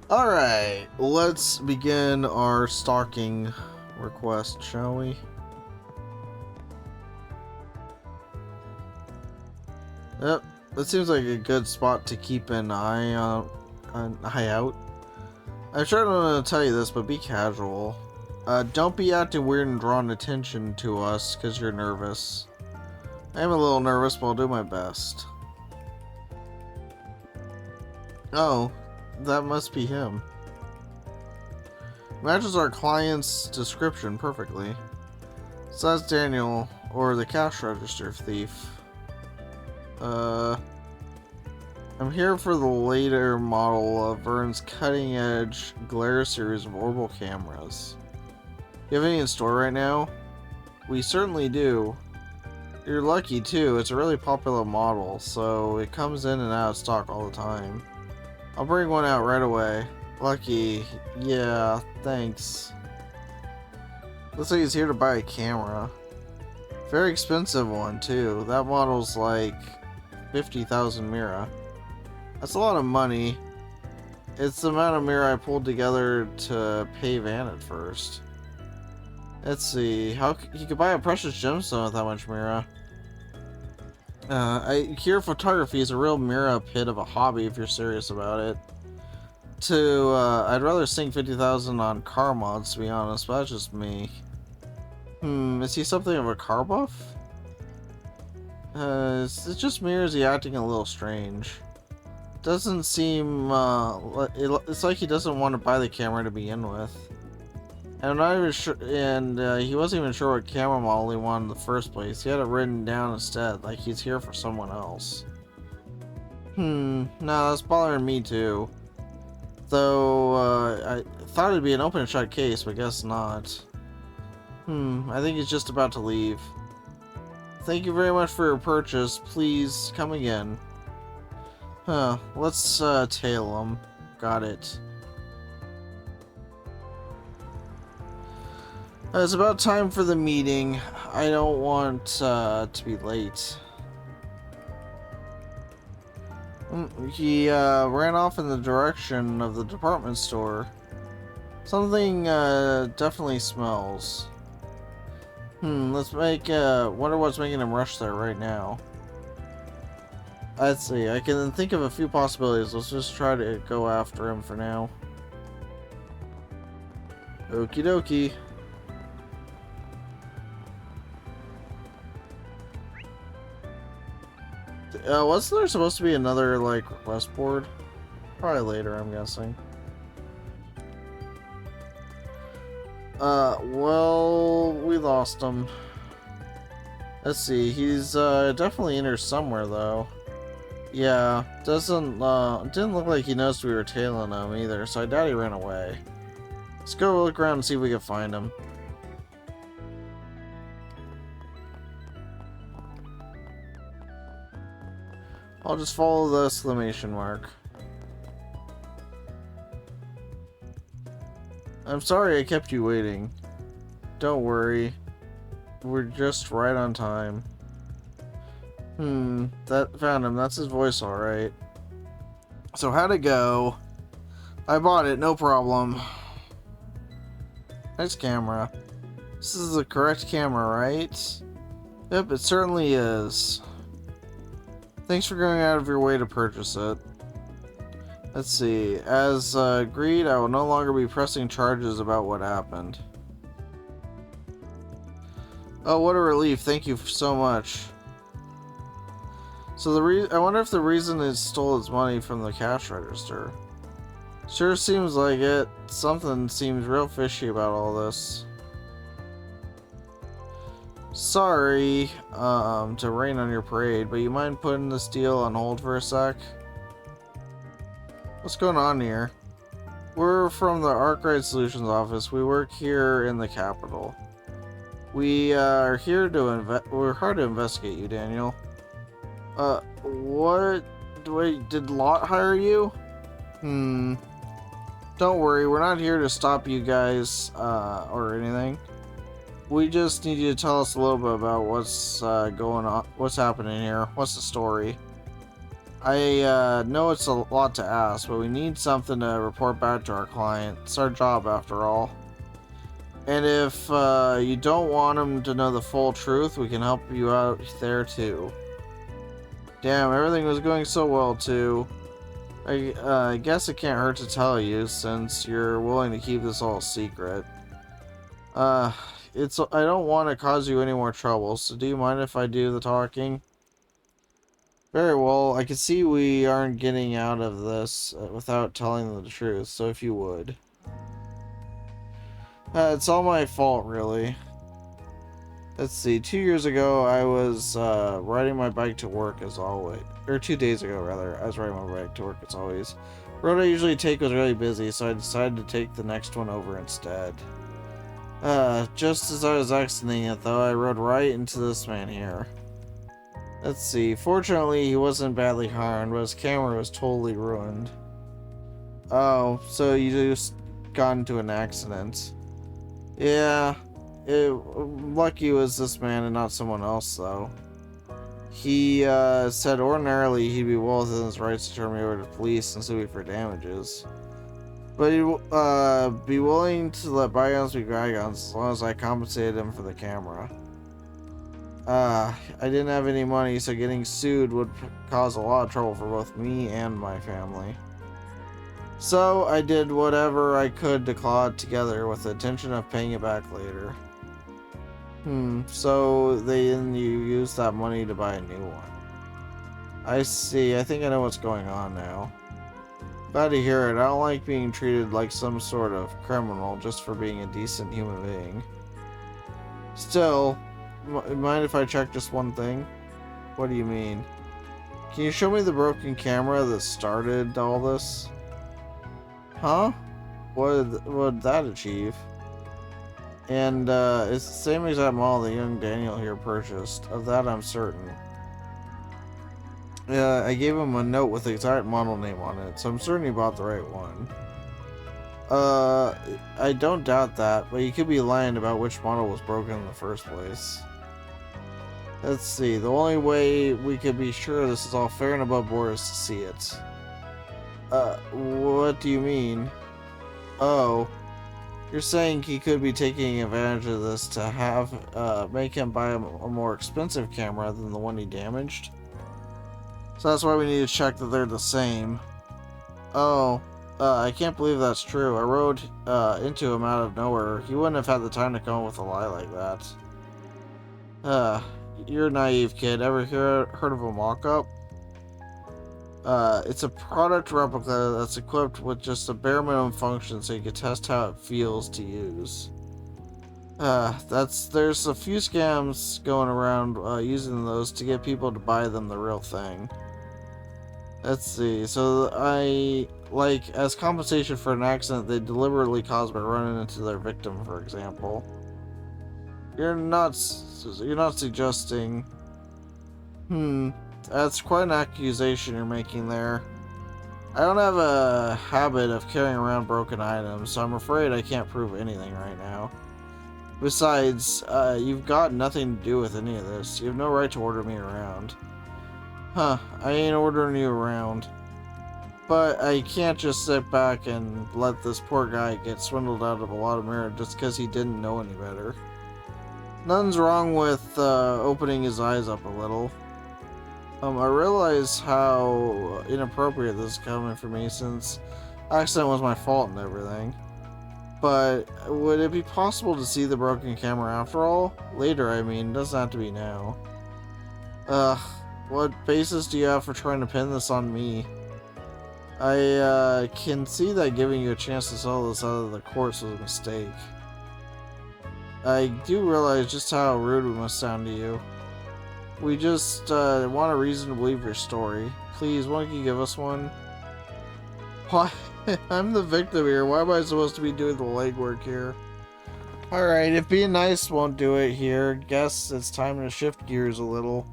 Alright, let's begin our stalking request, shall we? Yep, that seems like a good spot to keep an eye on, an eye out. I'm sure I don't want to tell you this, but be casual. Don't be acting weird and drawing attention to us because you're nervous. I'm a little nervous, but I'll do my best. Oh, that must be him. Matches our client's description perfectly. So that's Daniel, or the cash register thief. I'm here for the later model of Vern's cutting-edge glare series of orbital cameras. You have any in store right now? We certainly do. You're lucky too, it's a really popular model, so it comes in and out of stock all the time. I'll bring one out right away. Lucky. Yeah, thanks. Looks like he's here to buy a camera. Very expensive one too. That model's like 50,000 Mira. That's a lot of money. It's the amount of Mira I pulled together to pay Van at first. Let's see. You could buy a precious gemstone with that much Mira. I hear photography is a real Mira pit of a hobby if you're serious about it. I'd rather sink 50,000 on car mods, to be honest, but that's just me. Is he something of a car buff? It's just me, or is he acting a little strange? Doesn't seem, it's like he doesn't want to buy the camera to begin with. And I'm not even sure, and he wasn't even sure what camera model he wanted in the first place. He had it written down instead, like he's here for someone else. No, that's bothering me too. Though, I thought it'd be an open and shut case, but guess not. I think he's just about to leave. Thank you very much for your purchase. Please come again. Let's, tail him. Got it. It's about time for the meeting. I don't want, to be late. He ran off in the direction of the department store. Something definitely smells. Let's wonder what's making him rush there right now. Let's see, I can think of a few possibilities. Let's just try to go after him for now. Okie dokie. Wasn't there supposed to be another, like, request board? Probably later, I'm guessing. Well, we lost him. Let's see, he's, definitely in here somewhere, though. Yeah, didn't look like he noticed we were tailing him either, so I doubt he ran away. Let's go look around and see if we can find him. I'll just follow the exclamation mark. I'm sorry I kept you waiting. Don't worry. We're just right on time. That found him. That's his voice, alright. So how'd it go? I bought it, no problem. Nice camera. This is the correct camera, right? Yep, it certainly is. Thanks for going out of your way to purchase it. Let's see. As agreed, I will no longer be pressing charges about what happened. Oh, what a relief. Thank you so much. So I wonder if the reason it stole its money from the cash register. Sure seems like it. Something seems real fishy about all this. Sorry, to rain on your parade, but you mind putting this deal on hold for a sec? What's going on here? We're from the Arkwright Solutions office. We work here in the capital. We are here to we're hard to investigate you, Daniel. What? Did Lot hire you? Don't worry, we're not here to stop you guys, or anything. We just need you to tell us a little bit about what's going on, what's happening here, what's the story. I know it's a lot to ask, but we need something to report back to our client. It's our job, after all. And if you don't want him to know the full truth, we can help you out there, too. Damn, everything was going so well, too. I guess it can't hurt to tell you, since you're willing to keep this all secret. I don't want to cause you any more trouble, so do you mind if I do the talking? Very well, I can see we aren't getting out of this without telling them the truth, so if you would. It's all my fault, really. Let's see, 2 years ago, I was riding my bike to work as always. Or 2 days ago, rather, I was riding my bike to work as always. The road I usually take was really busy, so I decided to take the next one over instead. Just as I was exiting it, though, I rode right into this man here. Let's see, fortunately, he wasn't badly harmed, but his camera was totally ruined. Oh, so you just got into an accident. Yeah, lucky it was this man and not someone else, though. He said ordinarily he'd be well within his rights to turn me over to police and sue me for damages. But he'd be willing to let bygones be bygones as long as I compensated him for the camera. I didn't have any money, so getting sued would cause a lot of trouble for both me and my family. So I did whatever I could to claw it together with the intention of paying it back later. So then you used that money to buy a new one. I see, I think I know what's going on now. Glad to hear it. I don't like being treated like some sort of criminal just for being a decent human being. Still, mind if I check just one thing? What do you mean? Can you show me the broken camera that started all this? Huh? What would that achieve? And it's the same exact model that young Daniel here purchased. Of that I'm certain. I gave him a note with the exact model name on it, so I'm certain he bought the right one. I don't doubt that, but you could be lying about which model was broken in the first place. Let's see, the only way we could be sure this is all fair and above board is to see it. What do you mean? Oh, you're saying he could be taking advantage of this to have, make him buy a more expensive camera than the one he damaged? So that's why we need to check that they're the same. Oh, I can't believe that's true. I rode into him out of nowhere. He wouldn't have had the time to come up with a lie like that. You're a naive kid. Ever heard of a mock-up? It's a product replica that's equipped with just a bare minimum function so you can test how it feels to use. There's a few scams going around using those to get people to buy them the real thing. Let's see, so as compensation for an accident they deliberately caused by running into their victim, for example. You're not suggesting... That's quite an accusation you're making there. I don't have a habit of carrying around broken items, so I'm afraid I can't prove anything right now. Besides, you've got nothing to do with any of this. You have no right to order me around. Huh, I ain't ordering you around. But I can't just sit back and let this poor guy get swindled out of a lot of merit just because he didn't know any better. Nothing's wrong with opening his eyes up a little. I realize how inappropriate this is coming from me since accident was my fault and everything. But would it be possible to see the broken camera after all? Later, I mean, doesn't have to be now. What basis do you have for trying to pin this on me? I can see that giving you a chance to sell this out of the courts was a mistake. I do realize just how rude we must sound to you. We just want a reason to believe your story. Please, why don't you give us one? Why? I'm the victim here. Why am I supposed to be doing the legwork here? Alright, if being nice won't do it here, guess it's time to shift gears a little.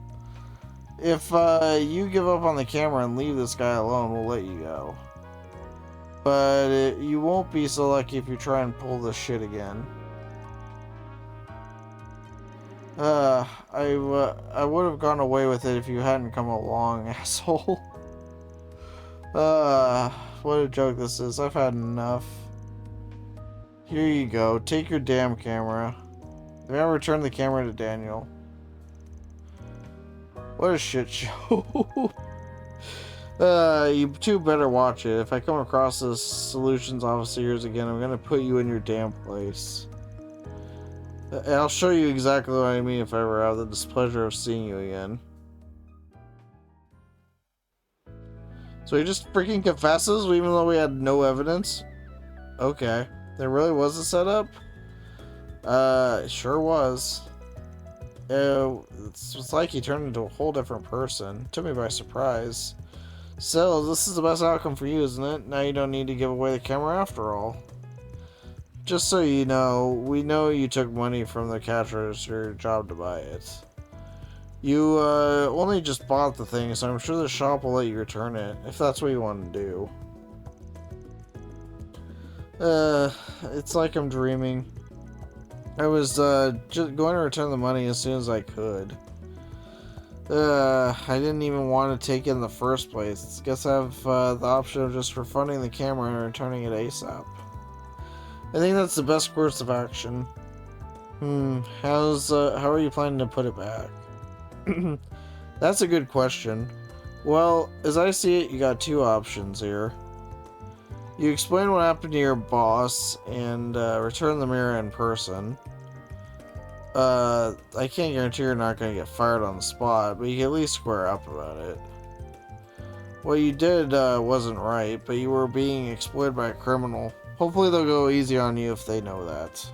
If you give up on the camera and leave this guy alone, we'll let you go. But you won't be so lucky if you try and pull this shit again. I would have gone away with it if you hadn't come along, asshole. What a joke this is. I've had enough. Here you go. Take your damn camera. Then I return the camera to Daniel. What a shit show. You two better watch it. If I come across this solutions officers again, I'm gonna put you in your damn place. I'll show you exactly what I mean if I ever have the displeasure of seeing you again. So he just freaking confesses even though we had no evidence? Okay. There really was a setup? It sure was. It's like he turned into a whole different person. Took me by surprise. So, this is the best outcome for you, isn't it? Now you don't need to give away the camera after all. Just so you know, we know you took money from the cash register job to buy it. You only just bought the thing, so I'm sure the shop will let you return it, if that's what you want to do. It's like I'm dreaming. I was just going to return the money as soon as I could. I didn't even want to take it in the first place. Guess I have the option of just refunding the camera and returning it ASAP. I think that's the best course of action. How are you planning to put it back? That's a good question. Well, as I see it, you got two options here. You explain what happened to your boss and return the mirror in person. I can't guarantee you're not going to get fired on the spot, but you can at least square up about it. What you did wasn't right, but you were being exploited by a criminal. Hopefully they'll go easy on you if they know that.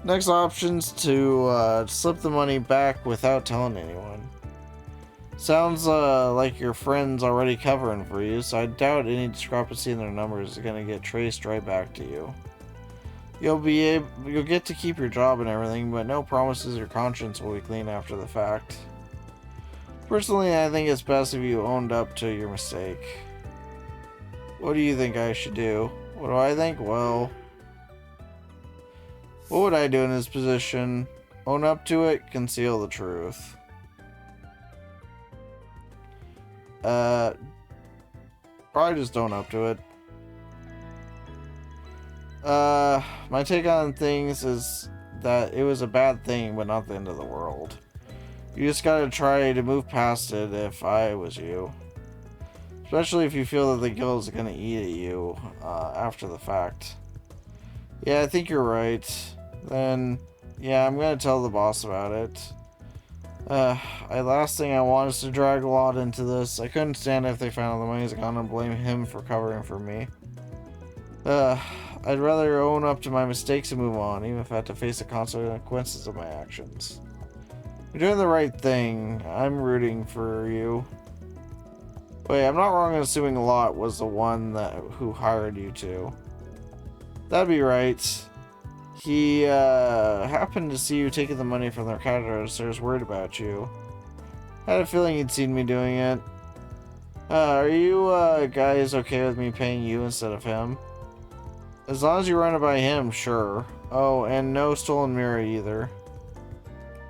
Next option's to slip the money back without telling anyone. Sounds like your friend's already covering for you, so I doubt any discrepancy in their numbers is going to get traced right back to you. You'll get to keep your job and everything, but no promises your conscience will be clean after the fact. Personally, I think it's best if you owned up to your mistake. What do you think I should do? What do I think? Well, what would I do in this position? Own up to it, conceal the truth. Probably just own up to it. My take on things is that it was a bad thing, but not the end of the world. You just gotta try to move past it if I was you. Especially if you feel that the guild is gonna eat at you, after the fact. Yeah, I think you're right. Then, yeah, I'm gonna tell the boss about it. Last thing I want is to drag a lot into this. I couldn't stand it if they found out the money's gone and blame him for covering for me. I'd rather own up to my mistakes and move on, even if I have to face the consequences of my actions. You're doing the right thing. I'm rooting for you. Wait, I'm not wrong in assuming Lot was the one who hired you two. That'd be right. He happened to see you taking the money from their cash registers, worried about you. Had a feeling he'd seen me doing it. Are you guys okay with me paying you instead of him? As long as you run it by him, sure. Oh, and no stolen mirror either.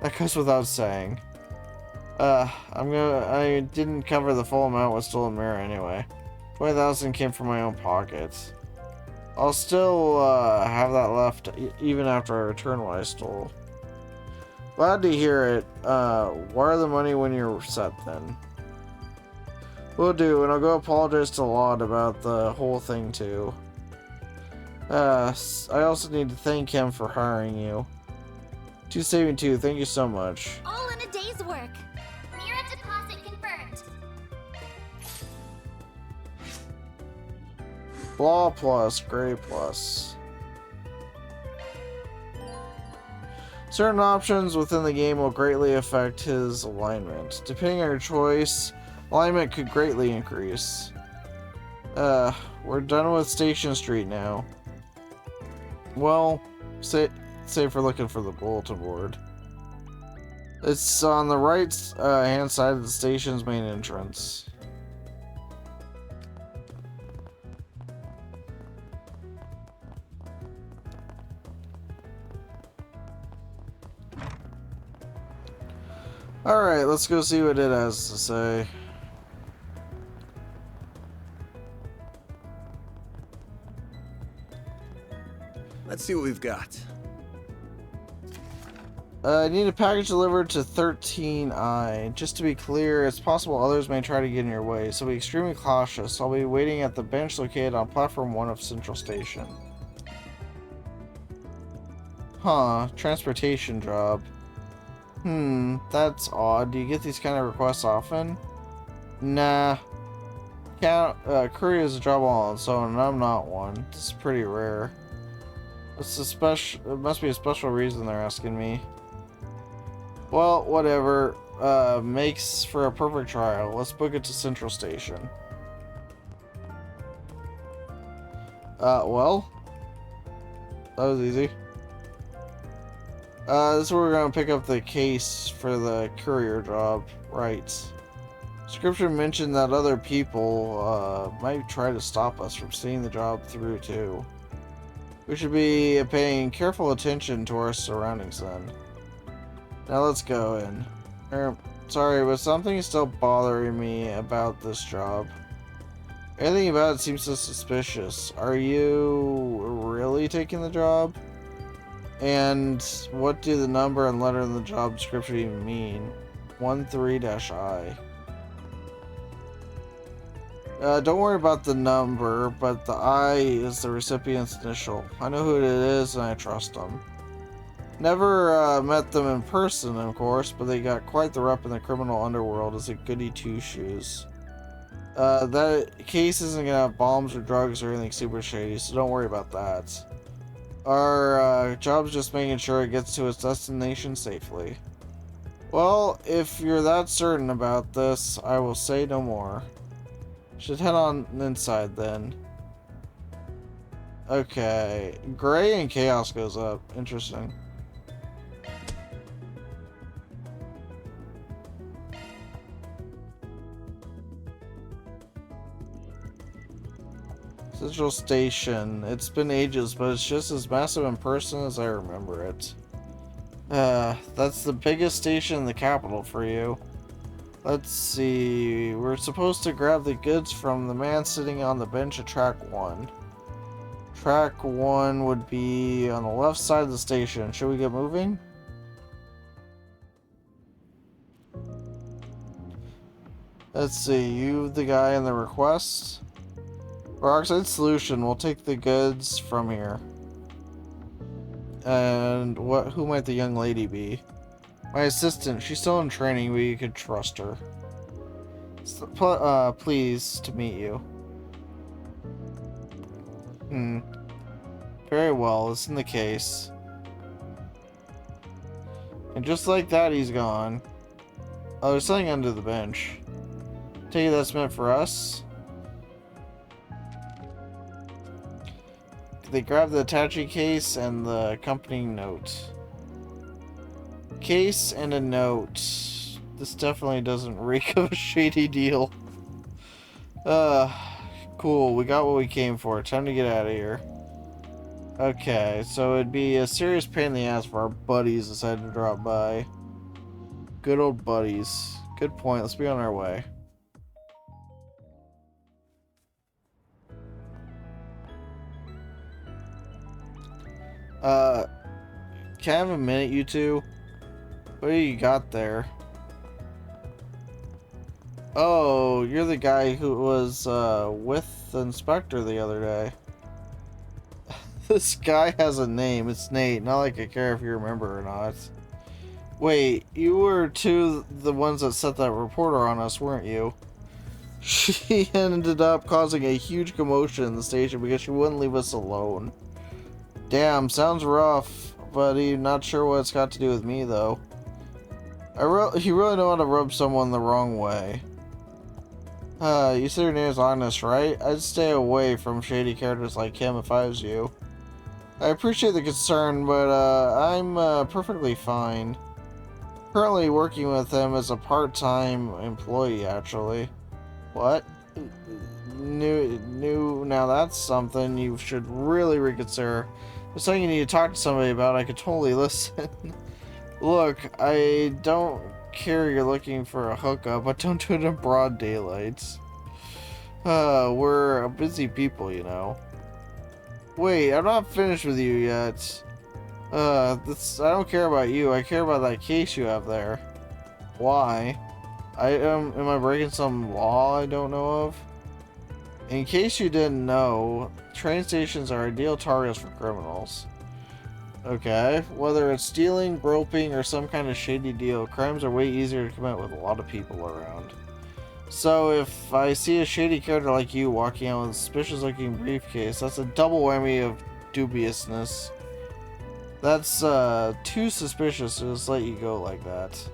That goes without saying. I didn't cover the full amount with stolen mirror anyway. 20,000 came from my own pockets. I'll still have that left even after I return what I stole. Glad to hear it. Wire the money when you're set then. Will do, and I'll go apologize to Laud about the whole thing too. I also need to thank him for hiring you. 272, thank you so much. All in a day's work. Mirror deposit confirmed. Blah plus, gray plus. Certain options within the game will greatly affect his alignment. Depending on your choice, alignment could greatly increase. We're done with Station Street now. Well, say for looking for the bulletin board. It's on the right hand side of the station's main entrance. Alright, let's go see what it has to say. Let's see what we've got. I need a package delivered to 13I. Just to be clear, it's possible others may try to get in your way, so be extremely cautious. I'll be waiting at the bench located on platform 1 of Central Station. Huh, transportation job. That's odd. Do you get these kind of requests often? Nah. Courier is a job all on its own, and I'm not one. This is pretty rare. It must be a special reason they're asking me. Well, whatever. Makes for a perfect trial. Let's book it to Central Station. Well. That was easy. This is where we're gonna pick up the case for the courier job. Right. Description mentioned that other people, might try to stop us from seeing the job through, too. We should be paying careful attention to our surroundings, then. Now let's go in. Sorry, but something is still bothering me about this job. Everything about it seems so suspicious. Are you really taking the job? And what do the number and letter in the job description even mean? 13-I. Don't worry about the number, but the I is the recipient's initial. I know who it is and I trust them. Never met them in person, of course, but they got quite the rep in the criminal underworld as a goody two-shoes. That case isn't gonna have bombs or drugs or anything super shady, so don't worry about that. Our job's just making sure it gets to its destination safely. Well, if you're that certain about this, I will say no more. Should head on inside then. Okay, gray and chaos goes up. Interesting. Central Station. It's been ages, but it's just as massive in person as I remember it. That's the biggest station in the capital for you. Let's see. We're supposed to grab the goods from the man sitting on the bench at track 1. Track 1 would be on the left side of the station. Should we get moving? Let's see. You, the guy in the request? Peroxide solution. We'll take the goods from here. And who might the young lady be? My assistant. She's still in training, but you could trust her. Pleased to meet you. Very well. It's in the case. And just like that, he's gone. Oh, there's something under the bench. Take it that's meant for us. They grab the attaché case and the accompanying note. Case and a note. This definitely doesn't reek of a shady deal. Cool. We got what we came for. Time to get out of here. Okay, so it'd be a serious pain in the ass for our buddies decided to drop by. Good old buddies. Good point. Let's be on our way. Can I have a minute, you two? What do you got there? Oh, you're the guy who was, with the inspector the other day. This guy has a name. It's Nate. Not like I care if you remember or not. Wait, you were the ones that set that reporter on us, weren't you? She ended up causing a huge commotion in the station because she wouldn't leave us alone. Damn, sounds rough, but I'm not sure what it's got to do with me, though. You really know how to rub someone the wrong way. You said your name is Honest, right? I'd stay away from shady characters like him if I was you. I appreciate the concern, but, I'm, perfectly fine. Currently working with him as a part-time employee, actually. What? Now that's something you should really reconsider. If something you need to talk to somebody about, I could totally listen. Look, I don't care you're looking for a hookup, but don't do it in broad daylight. We're busy people, you know. Wait, I'm not finished with you yet. I don't care about you. I care about that case you have there. Why? Am I breaking some law I don't know of? In case you didn't know, train stations are ideal targets for criminals. Okay, whether it's stealing, groping, or some kind of shady deal, crimes are way easier to commit with a lot of people around. So if I see a shady character like you walking out with a suspicious looking briefcase, that's a double whammy of dubiousness. That's too suspicious to just let you go like that.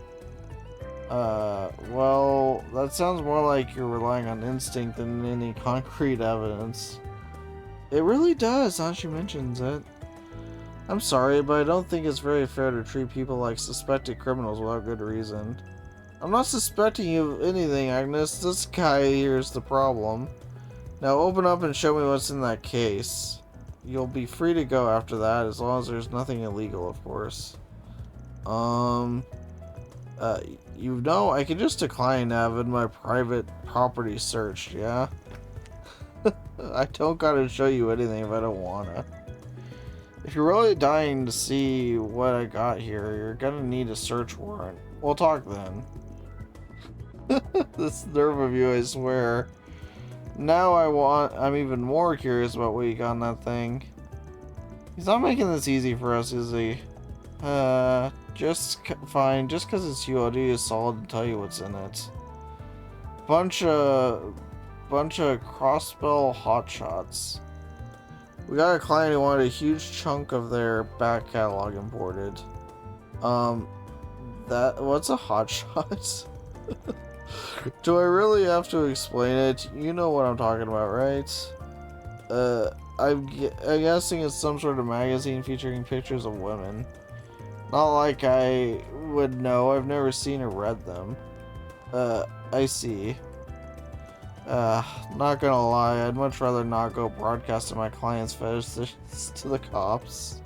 Well, that sounds more like you're relying on instinct than any concrete evidence. It really does, now she mentions it. I'm sorry, but I don't think it's very fair to treat people like suspected criminals without good reason. I'm not suspecting you of anything, Agnes. This guy here is the problem. Now open up and show me what's in that case. You'll be free to go after that, as long as there's nothing illegal, of course. You know, I can just decline having my private property searched, yeah? I don't gotta show you anything if I don't wanna. If you're really dying to see what I got here, you're gonna need a search warrant. We'll talk then. This nerve of you, I swear. Now I'm even more curious about what you got in that thing. He's not making this easy for us, is he? Fine. Just because it's you, I'll do you a solid and tell you what's in it. Bunch of crossbell hotshots. We got a client who wanted a huge chunk of their back catalog imported. What's a hotshot? Do I really have to explain it? You know what I'm talking about, right? I'm guessing it's some sort of magazine featuring pictures of women. Not like I would know. I've never seen or read them. I see. Not gonna lie, I'd much rather not go broadcasting my client's fetishes to the cops.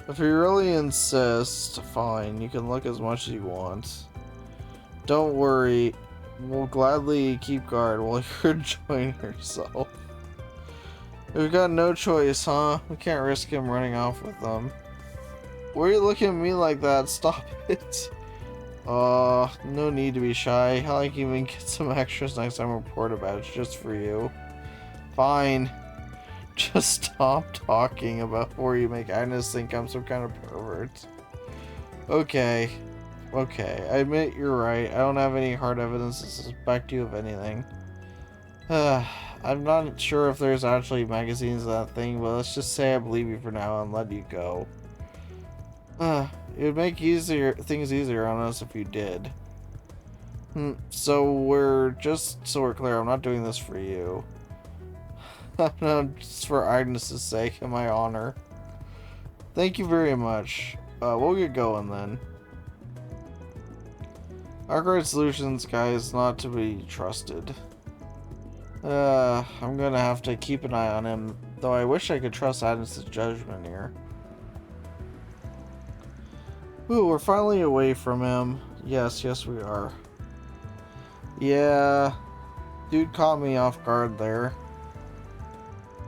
If you really insist, fine, you can look as much as you want. Don't worry, we'll gladly keep guard while you're enjoying yourself. We've got no choice, huh? We can't risk him running off with them. Why are you looking at me like that? Stop it. No need to be shy. I can even get some extras next time I report a badge just for you. Fine. Just stop talking about before you make Agnes think I'm some kind of pervert. Okay. Okay, I admit you're right. I don't have any hard evidence to suspect you of anything. I'm not sure if there's actually magazines of that thing, but let's just say I believe you for now and let you go. It would make things easier on us if you did. So we're clear, I'm not doing this for you. Just for Agnes's sake and my honor. Thank you very much. We'll get going then. Arcade Solutions guy is not to be trusted. I'm gonna have to keep an eye on him, though I wish I could trust Agnes's judgment here. Ooh, we're finally away from him. Yes, we are. Yeah, dude caught me off guard there.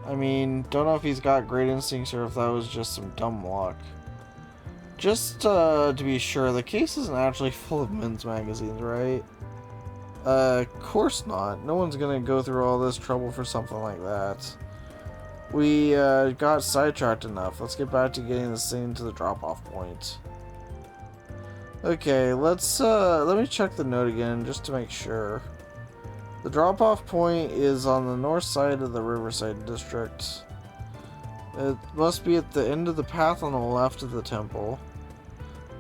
I mean, don't know if he's got great instincts or if that was just some dumb luck. Just to be sure, the case isn't actually full of men's magazines, right? Of course not. No one's gonna go through all this trouble for something like that. We got sidetracked enough. Let's get back to getting this thing to the drop-off point. Okay, let me check the note again just to make sure. The drop-off point is on the north side of the Riverside district. It must be at the end of the path on the left of the temple.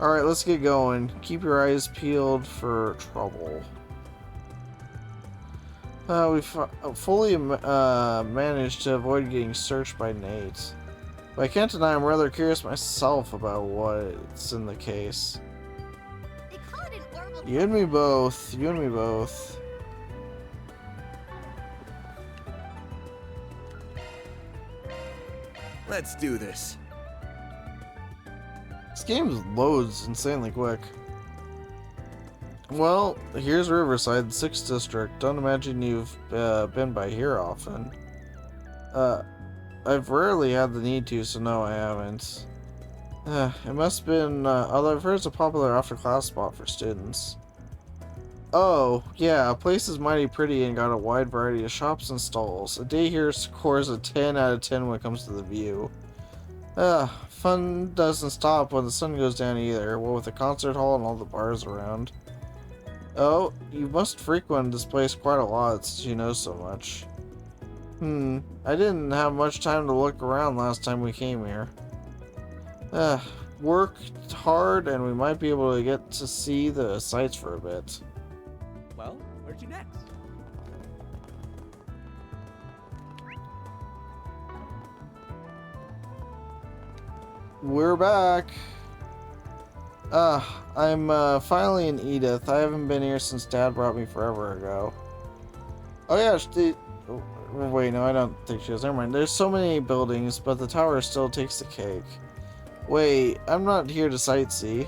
Alright, let's get going. Keep your eyes peeled for trouble. We fully managed to avoid getting searched by Nate. But I can't deny I'm rather curious myself about what's in the case. They call it an orbital. You and me both. You and me both. Let's do this. This game loads insanely quick. Well, here's Riverside, 6th District. Don't imagine you've been by here often. I've rarely had the need to, so no, I haven't. It must have been, although I've heard it's a popular after-class spot for students. Oh, yeah, a place is mighty pretty and got a wide variety of shops and stalls. A day here scores a 10 out of 10 when it comes to the view. Fun doesn't stop when the sun goes down either, well, with the concert hall and all the bars around. Oh, you must frequent this place quite a lot since you know so much. I didn't have much time to look around last time we came here. Worked hard and we might be able to get to see the sights for a bit. Well, where'd you next? We're back. I'm finally in Edith. I haven't been here since Dad brought me forever ago. Oh yeah, wait, no, I don't think she is. Never mind. There's so many buildings, but the tower still takes the cake. Wait, I'm not here to sightsee.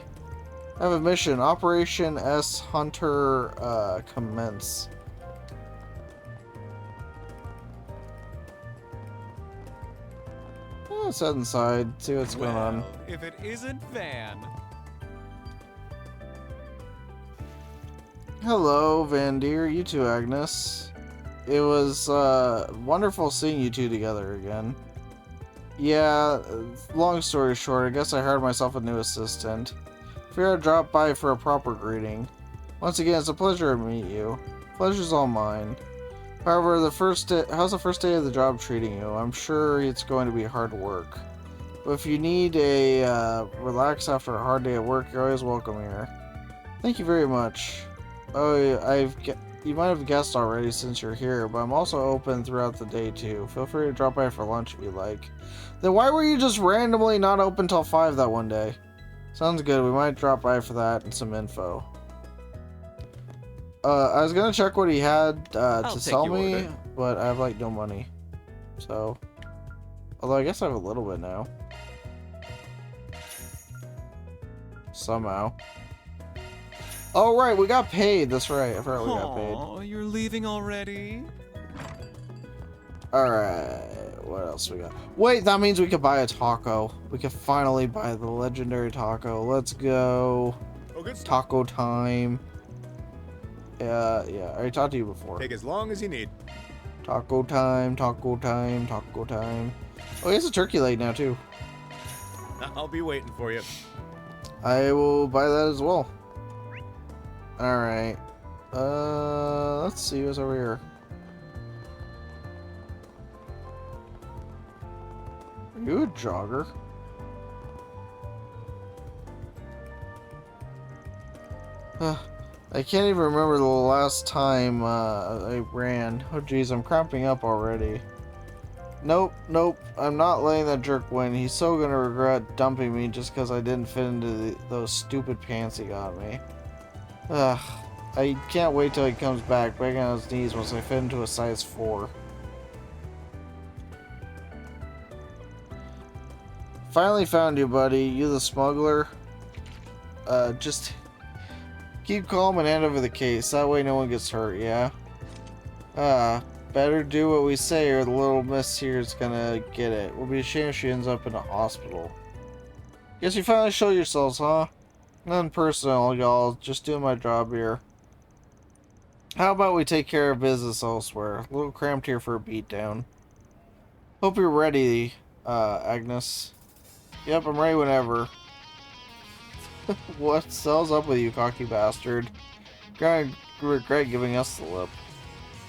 I have a mission. Operation S Hunter, commence. Let's head inside, see what's going on. If it isn't Van. Hello, Van Deer. You too, Agnes. It was wonderful seeing you two together again. Yeah, long story short, I guess I hired myself a new assistant. Figured I'd drop by for a proper greeting. Once again, it's a pleasure to meet you. Pleasure's all mine. However, how's the first day of the job treating you? I'm sure it's going to be hard work. But if you need a relax after a hard day at work, you're always welcome here. Thank you very much. Oh, you might have guessed already since you're here, but I'm also open throughout the day too. Feel free to drop by for lunch if you like. Then why were you just randomly not open till 5 that one day? Sounds good. We might drop by for that and some info. I was gonna check what he had to sell me, but I have like no money. So, although I guess I have a little bit now. Somehow. Oh right, we got paid. That's right. I forgot we got paid. Oh, you're leaving already? Alright, what else we got? Wait, that means we could buy a taco. We could finally buy the legendary taco. Let's go. Oh, good stuff. Taco time. Yeah, I already talked to you before. Take as long as you need. Taco time, taco time, taco time. Oh, he has a turkey leg now, too. I'll be waiting for you. I will buy that as well. Alright. Let's see what's over here. Are you a jogger? I can't even remember the last time I ran. Oh geez, I'm cramping up already. Nope, I'm not letting that jerk win. He's so gonna regret dumping me just because I didn't fit into those stupid pants he got me. I can't wait till he comes back begging on his knees once I fit into a size 4. Finally found you, buddy. You the smuggler? Just keep calm and hand over the case. That way no one gets hurt, yeah? Better do what we say or the little miss here is gonna get it. We'll be ashamed if she ends up in a hospital. Guess you finally show yourselves, huh? Nothing personal, y'all. Just doing my job here. How about we take care of business elsewhere? A little cramped here for a beatdown. Hope you're ready, Agnes. Yep, I'm ready whenever. What the hell's up with you, cocky bastard? Gonna regret giving us the lip.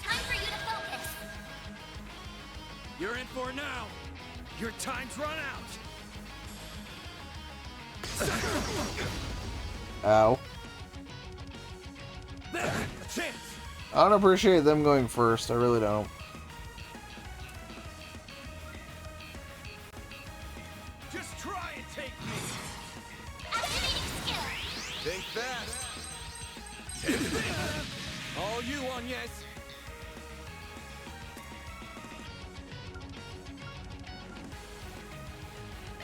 Time for you to focus. You're in for now. Your time's run out. Ow. There, a chance. I don't appreciate them going first. I really don't. Just try and take me. Activating skill. Think fast. All you on yes.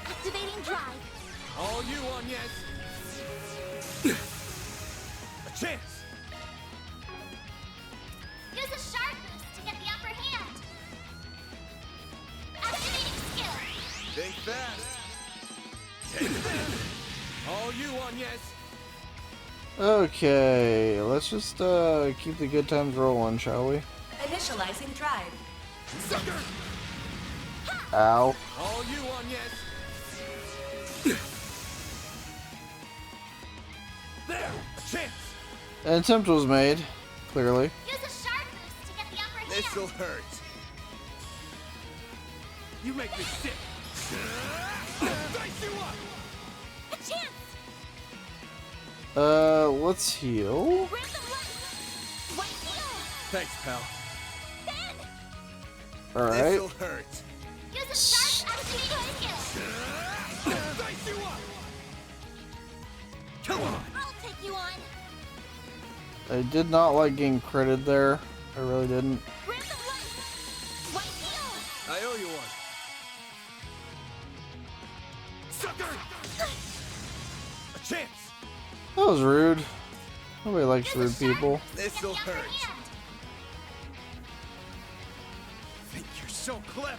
Activating drive. All you on yes. A chance. Use a sharp boost to get the upper hand. Activating Think fast. Take this! All you on, yes? Okay, let's just keep the good times rolling, shall we? Initializing drive. Sucker! Ow. All you on, yes? There! A chance! An attempt was made, clearly. Use a sharp boost to get the upper hand. This'll hurt. You make me sick! Dice you up! A chance. Let's heal. Random left. White heal. Thanks, pal. Then Alright. This'll hurt. use a sharp activating white heal. Dice you up! Come on! I'll take you on. I did not like getting critted there. I really didn't. Random left. White heal. I owe you one. Sucker! A chance! That was rude. Nobody likes Use a rude sharp people. boost to get This'll the upper hurt. hand. Think you're so clever!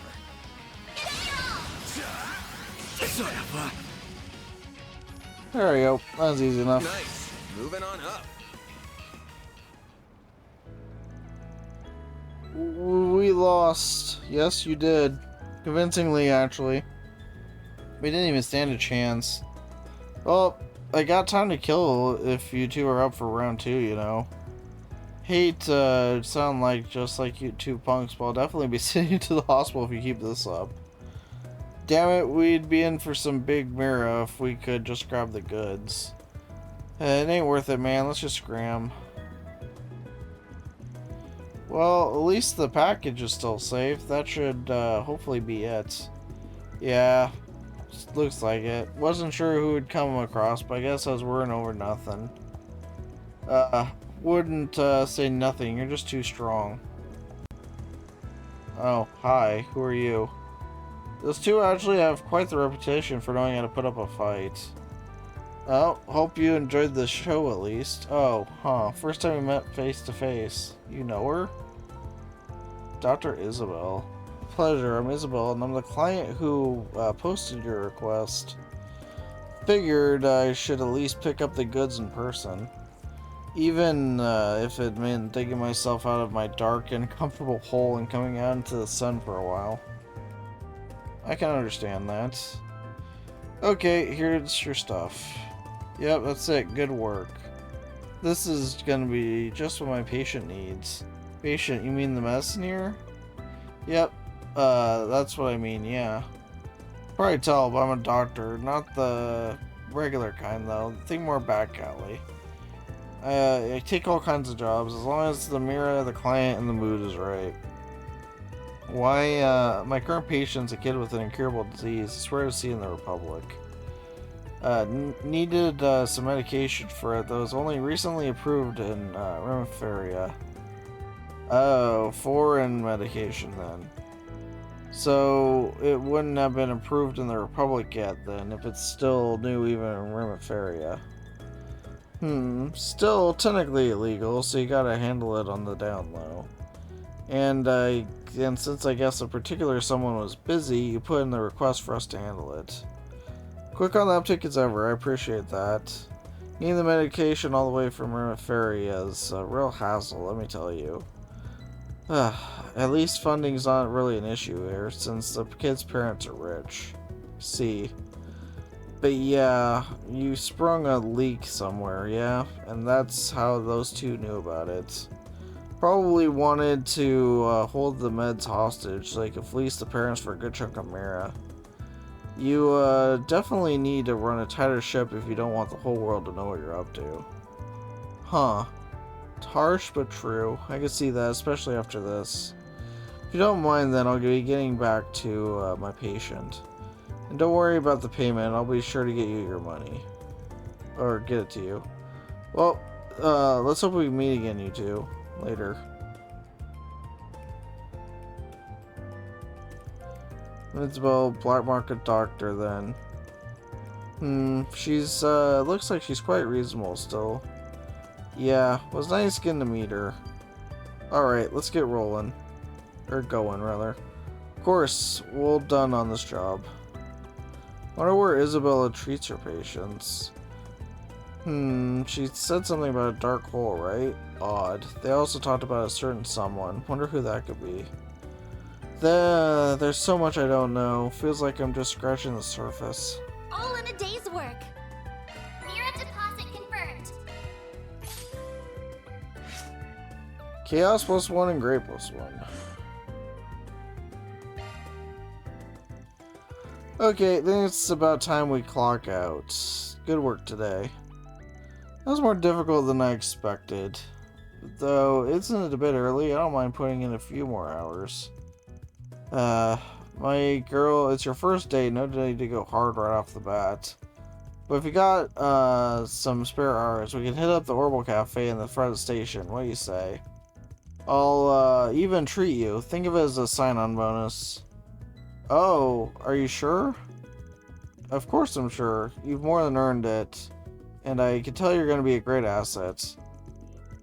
Get it all. Son of a... There we go. That was easy enough. Nice. Moving on up. We lost. Yes, you did. Convincingly, actually. We didn't even stand a chance. Well, I got time to kill if you two are up for round 2, you know. Hate to sound like just like you two punks, but I'll definitely be sending you to the hospital if you keep this up. Damn it, we'd be in for some big mirror if we could just grab the goods. It ain't worth it, man. Let's just scram. Well, at least the package is still safe. That should hopefully be it. Yeah, looks like it. Wasn't sure who would come across, but I guess I was worrying over nothing. Wouldn't say nothing. You're just too strong. Oh, hi. Who are you? Those two actually have quite the reputation for knowing how to put up a fight. Oh, hope you enjoyed the show at least. Oh, huh. First time we met face to face. You know her? Dr. Isabel. Pleasure, I'm Isabel, and I'm the client who posted your request. Figured I should at least pick up the goods in person. Even if it meant digging myself out of my dark and comfortable hole and coming out into the sun for a while. I can understand that. Okay, here's your stuff. Yep, that's it. Good work. This is gonna be just what my patient needs. Patient, you mean the medicine here? Yep, that's what I mean, yeah. Probably tell, but I'm a doctor, not the regular kind though. Think more back alley. I take all kinds of jobs as long as the mirror, the client, and the mood is right. Why, my current patient's a kid with an incurable disease. I swear to see in the Republic. Needed some medication for it that was only recently approved in Remiferia. Oh, foreign medication then. So it wouldn't have been approved in the Republic yet then, if it's still new even in Remiferia. Still technically illegal, so you gotta handle it on the down low. And since I guess a particular someone was busy, you put in the request for us to handle it. Quick on the uptick as ever, I appreciate that. Getting the medication all the way from Remiferia is a real hassle, let me tell you. At least funding's not really an issue here, since the kid's parents are rich. See. But yeah, you sprung a leak somewhere, yeah? And that's how those two knew about it. Probably wanted to hold the meds hostage so they could fleece the parents for a good chunk of Mira. You definitely need to run a tighter ship if you don't want the whole world to know what you're up to. Huh. It's harsh but true. I can see that, especially after this. If you don't mind, then I'll be getting back to my patient. And don't worry about the payment, I'll be sure to get you your money. Or get it to you. Well, let's hope we meet again, you two. Later. Isabel, black market doctor, then. She's, looks like she's quite reasonable still. Yeah, was nice getting to meet her. Alright, let's get rolling. Or going, rather. Of course, we're all done on this job. Wonder where Isabella treats her patients. She said something about a dark hole, right? Odd. They also talked about a certain someone. Wonder who that could be. There's so much I don't know. Feels like I'm just scratching the surface. All in a day's work. Mira deposit confirmed. Chaos +1 and Gray +1. Okay, then it's about time we clock out. Good work today. That was more difficult than I expected. Though, isn't it a bit early? I don't mind putting in a few more hours. My girl, it's your first day, no need to go hard right off the bat. But if you got, some spare hours, we can hit up the Orbital Cafe in the front of the station. What do you say? I'll, even treat you. Think of it as a sign-on bonus. Oh, are you sure? Of course I'm sure. You've more than earned it. And I can tell you're going to be a great asset.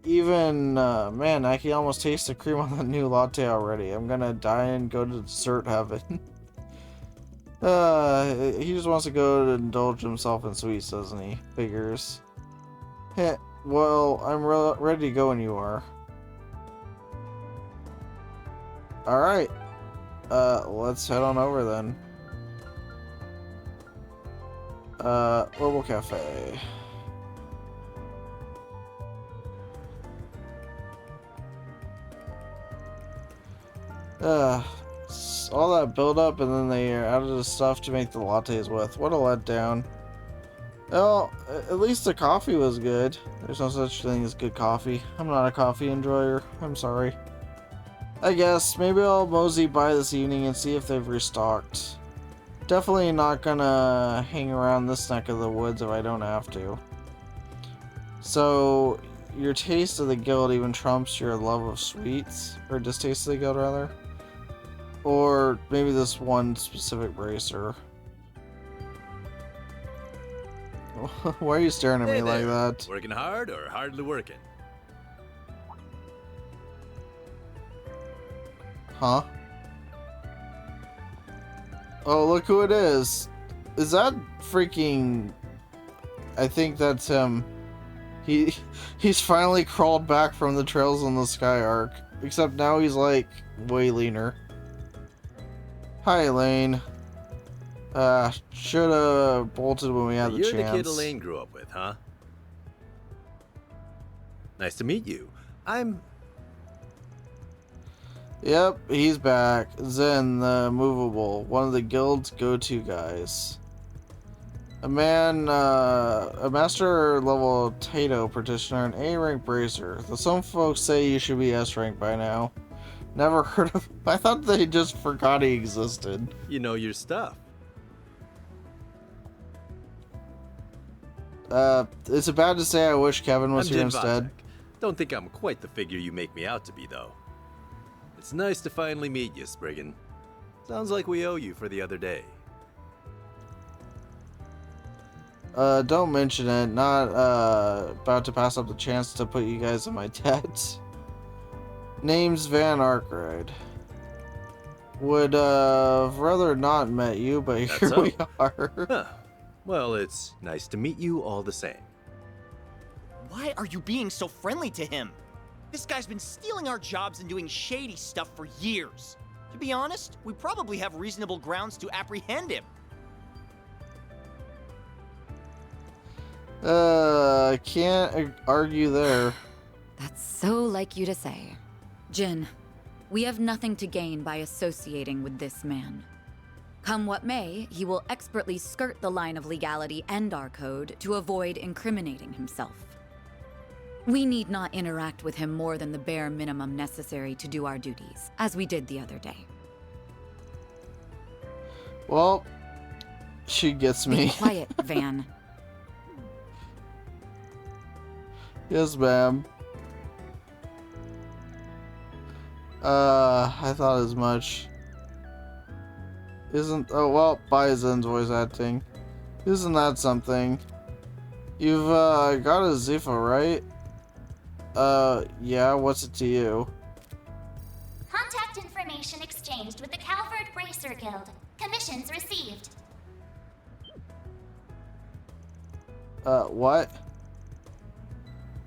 Even, man, I can almost taste the cream on the new latte already. I'm gonna die and go to dessert heaven. He just wants to go to indulge himself in sweets, doesn't he? Figures. Heh, well, I'm ready to go when you are. Alright. Let's head on over then. Orbital Cafe. All that build up and then they are out of the stuff to make the lattes with. What a letdown. Well, at least the coffee was good. There's no such thing as good coffee. I'm not a coffee enjoyer. I'm sorry. I guess maybe I'll mosey by this evening and see if they've restocked. Definitely not gonna hang around this neck of the woods if I don't have to. So, your taste of the guild even trumps your love of sweets? Or distaste of the guild, rather? Or maybe this one specific bracer. Why are you staring at me like that? Working hard or hardly working? Huh? Oh, look who it is. Is that freaking... I think that's him. He's finally crawled back from the Trails in the Sky arc. Except now he's like way leaner. Hi, Elaine. Should've bolted when we had the chance. You're the kid Elaine grew up with, huh? Nice to meet you. Yep, he's back. Zen, the movable, one of the guild's go-to guys. A master level Tato practitioner, an A-rank bracer. Though some folks say you should be S-rank by now. Never heard of him. I thought they just forgot he existed. You know your stuff. Is it bad to say I wish Kevin was here instead? Don't think I'm quite the figure you make me out to be, though. It's nice to finally meet you, Spriggan. Sounds like we owe you for the other day. Don't mention it. Not, about to pass up the chance to put you guys in my debt. Name's Van Arkride. Would, rather not met you, but here we are. Huh. Well, it's nice to meet you all the same. Why are you being so friendly to him? This guy's been stealing our jobs and doing shady stuff for years. To be honest, we probably have reasonable grounds to apprehend him. I can't argue there. That's so like you to say. Jin, we have nothing to gain by associating with this man. Come what may, he will expertly skirt the line of legality and our code to avoid incriminating himself. We need not interact with him more than the bare minimum necessary to do our duties, as we did the other day. Well, she gets me. Be quiet, Van. Yes, ma'am. I thought as much. Oh, well, by Zen's voice acting. Isn't that something? You've, got a Zifa, right? Yeah, what's it to you? Contact information exchanged with the Calvert Bracer Guild. Commissions received. What?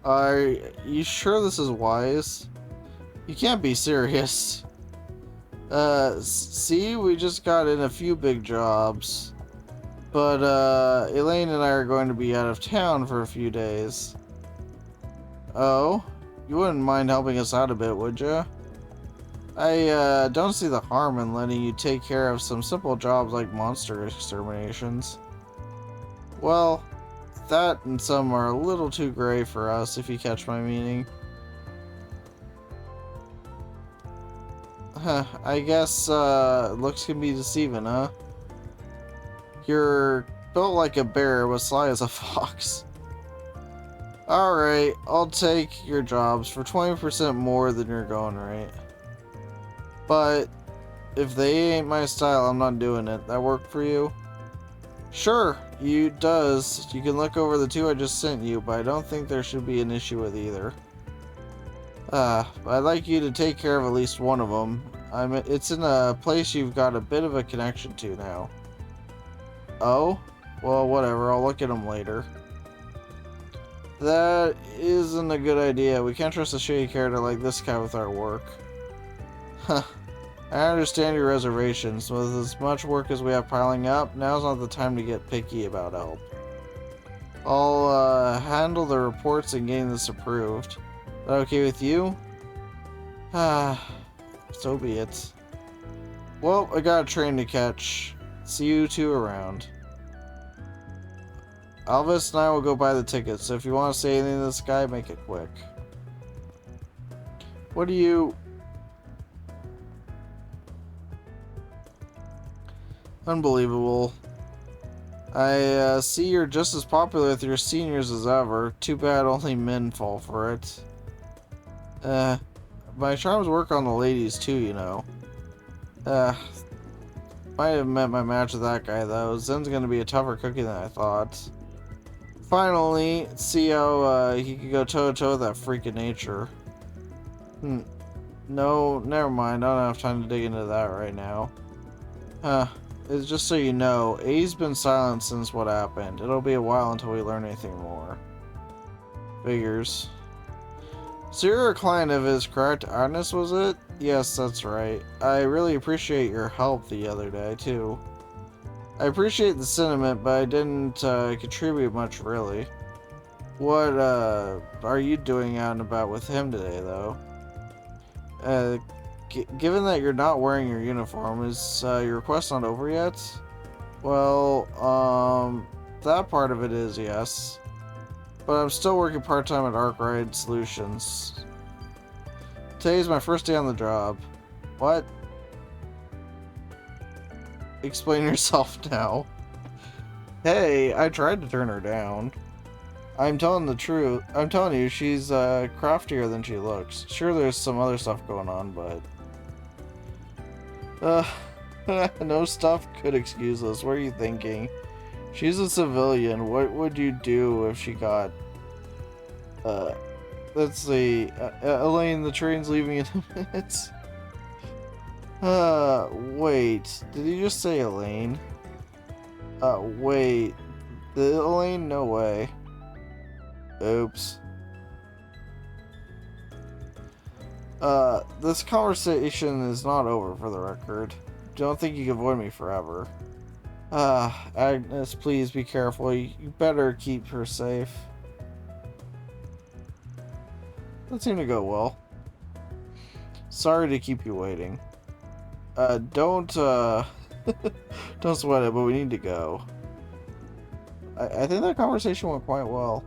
Are you sure this is wise? You can't be serious. See, we just got in a few big jobs. But, Elaine and I are going to be out of town for a few days. Oh? You wouldn't mind helping us out a bit, would you? I, don't see the harm in letting you take care of some simple jobs like monster exterminations. Well, that and some are a little too gray for us, if you catch my meaning. Huh, I guess, looks can be deceiving, huh? You're built like a bear, but sly as a fox. Alright, I'll take your jobs for 20% more than your going rate. But, if they ain't my style, I'm not doing it. That work for you? Sure, you does. You can look over the two I just sent you, but I don't think there should be an issue with either. I'd like you to take care of at least one of them. It's in a place you've got a bit of a connection to now. Oh? Well, whatever. I'll look at them later. That isn't a good idea. We can't trust a shady character like this guy with our work. Huh. I understand your reservations. With as much work as we have piling up, now's not the time to get picky about help. I'll, handle the reports and getting this approved. Is that okay with you? So be it. Well, I got a train to catch. See you two around. Elvis and I will go buy the tickets, so if you want to say anything to this guy, make it quick. What do you... Unbelievable. I see you're just as popular with your seniors as ever. Too bad only men fall for it. My charms work on the ladies too, you know. Might have met my match with that guy though. Zen's gonna be a tougher cookie than I thought. Finally, see how he could go toe to toe with that freak of nature. No, never mind. I don't have time to dig into that right now. It's just so you know, A's been silent since what happened. It'll be a while until we learn anything more. Figures. So you're a client of his, correct? Agnes, was it? Yes, that's right. I really appreciate your help the other day, too. I appreciate the sentiment, but I didn't contribute much, really. What are you doing out and about with him today, though? Given that you're not wearing your uniform, is your request not over yet? Well, that part of it is, yes. But I'm still working part-time at Arkwright Solutions. Today's my first day on the job. What? Explain yourself now. Hey, I tried to turn her down. I'm telling the truth. I'm telling you, she's craftier than she looks. Sure, there's some other stuff going on, but... no stuff could excuse us. What are you thinking? She's a civilian. What would you do if she got... let's see. Elaine, the train's leaving in minutes. Wait. Did you just say Elaine? Wait. The Elaine? No way. Oops. This conversation is not over, for the record. Don't think you can avoid me forever. Agnes, please be careful. You better keep her safe. That seemed to go well. Sorry to keep you waiting. Don't sweat it, but we need to go. I think that conversation went quite well.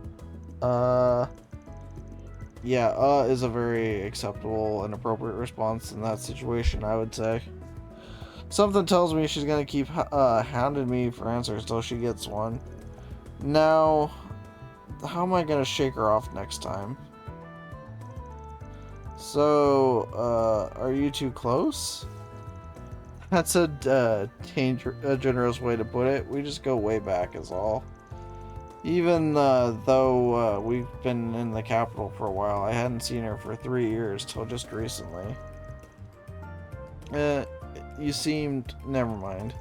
Yeah, is a very acceptable and appropriate response in that situation, I would say. Something tells me she's gonna keep hounding me for answers till she gets one. Now, how am I gonna shake her off next time? So, are you too close? That's a generous way to put it. We just go way back is all. Even though we've been in the capital for a while, I hadn't seen her for 3 years till just recently. You seemed... never mind.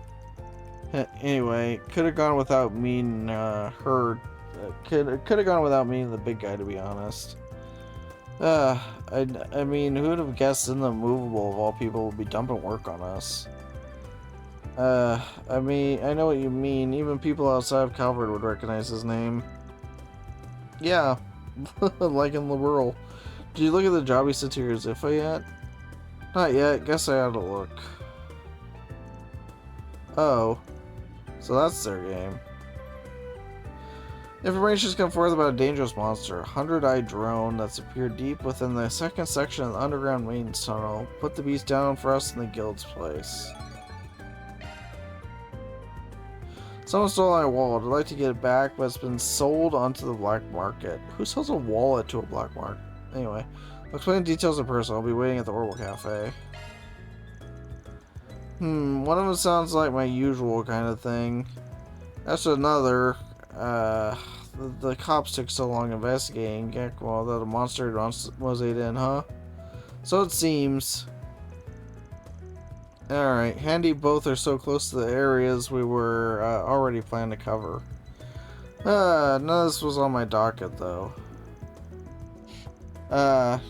Anyway, could have gone without meeting her could have gone without meeting the big guy, to be honest. I mean, who would have guessed in the movable of all people would be dumping work on us? I mean, I know what you mean. Even people outside of Calvert would recognize his name. Yeah, like in Liberal. Did you look at the job he sent to your Ziffa yet? Not yet. Guess I ought to look. Oh, so that's their game. Information has come forth about a dangerous monster, a 100-eyed drone that's appeared deep within the second section of the underground maintenance tunnel. Put the beast down for us in the guild's place. Someone stole my wallet. I'd like to get it back, but it's been sold onto the black market. Who sells a wallet to a black market? Anyway, I'll explain the details in person. I'll be waiting at the Orbital Cafe. One of them sounds like my usual kind of thing. That's another. The cops took so long investigating Gekko that a monster was ate in, huh? So it seems. Alright, handy both are so close to the areas we were already planning to cover. None of this was on my docket, though.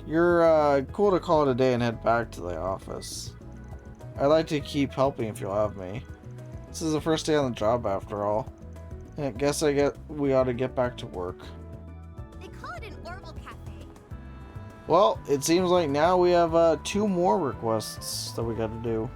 You're cool to call it a day and head back to the office. I'd like to keep helping if you'll have me. This is the first day on the job, after all. I guess we ought to get back to work. They call it an Orbital Cafe. Well, it seems like now we have 2 more requests that we got to do.